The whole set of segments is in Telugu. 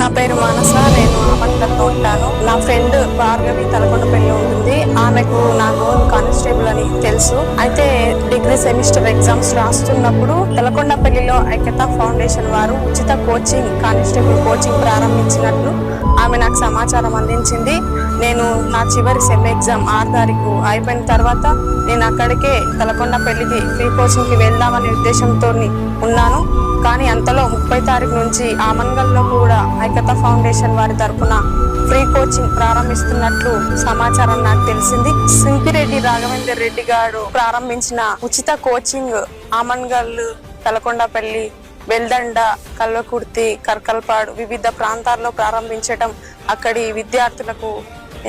నా పేరు మానస. నేను ఆమన్గల్లో ఉంటాను. నా ఫ్రెండ్ భార్గవి తలకొండపల్లి ఉంటుంది. ఆమెకు నా గోల్ కానిస్టేబుల్ అని తెలుసు. అయితే డిగ్రీ సెమిస్టర్ ఎగ్జామ్స్ రాస్తున్నప్పుడు తలకొండపల్లిలో ఐక్యతా ఫౌండేషన్ వారు ఉచిత కోచింగ్ కానిస్టేబుల్ కోచింగ్ ప్రారంభించినట్లు ఆమె నాకు సమాచారం అందించింది. నేను నా చివరి సెమ్ ఎగ్జామ్ 6 తారీఖు అయిపోయిన తర్వాత నేను అక్కడికే తలకొండపల్లికి ఫ్రీ కోచింగ్ కి వెళ్దామనే ఉద్దేశంతో ఉన్నాను. కానీ అంతలో 30 తారీఖు నుంచి ఆమన్గల్లో కూడా ఐక్యతా ఫౌండేషన్ వారి తరఫున ఫ్రీ కోచింగ్ ప్రారంభిస్తున్నట్లు సమాచారం నాకు తెలిసింది. సింపిరెడ్డి రాఘవేందర్ రెడ్డి గారు ప్రారంభించిన ఉచిత కోచింగ్ ఆమన్గల్, తలకొండపల్లి, వెల్దండ, కల్వకుర్తి, కర్కల్పాడు వివిధ ప్రాంతాల్లో ప్రారంభించడం అక్కడి విద్యార్థులకు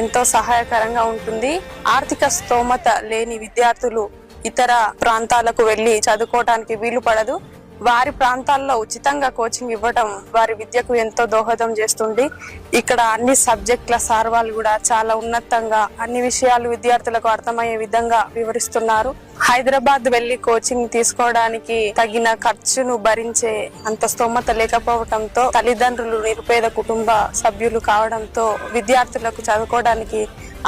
ఎంతో సహాయకరంగా ఉంటుంది. ఆర్థిక స్తోమత లేని విద్యార్థులు ఇతర ప్రాంతాలకు వెళ్లి చదువుకోవడానికి వీలు పడదు. వారి ప్రాంతాల్లో ఉచితంగా కోచింగ్ ఇవ్వడం వారి విద్యకు ఎంతో దోహదం చేస్తుంది. ఇక్కడ అన్ని సబ్జెక్టుల సార్ వాళ్ళు కూడా చాలా ఉన్నతంగా అన్ని విషయాలు విద్యార్థులకు అర్థమయ్యే విధంగా వివరిస్తున్నారు. హైదరాబాద్ వెళ్లి కోచింగ్ తీసుకోవడానికి తగిన ఖర్చును భరించే అంత స్తోమత లేకపోవడంతో, తల్లిదండ్రులు నిరుపేద కుటుంబ సభ్యులు కావడంతో విద్యార్థులకు చదువుకోవడానికి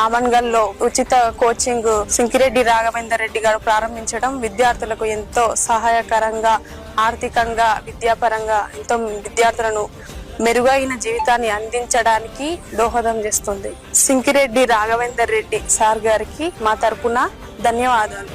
ఆమన్గల్లో ఉచిత కోచింగ్ సింకిరెడ్డి రాఘవేందర్ రెడ్డి గారు ప్రారంభించడం విద్యార్థులకు ఎంతో సహాయకరంగా, ఆర్థికంగా, విద్యాపరంగా ఎంతో విద్యార్థులను మెరుగైన జీవితాన్ని అందించడానికి దోహదం చేస్తుంది. సింకిరెడ్డి రాఘవేందర్ రెడ్డి సార్ గారికి మా తరపున ధన్యవాదాలు.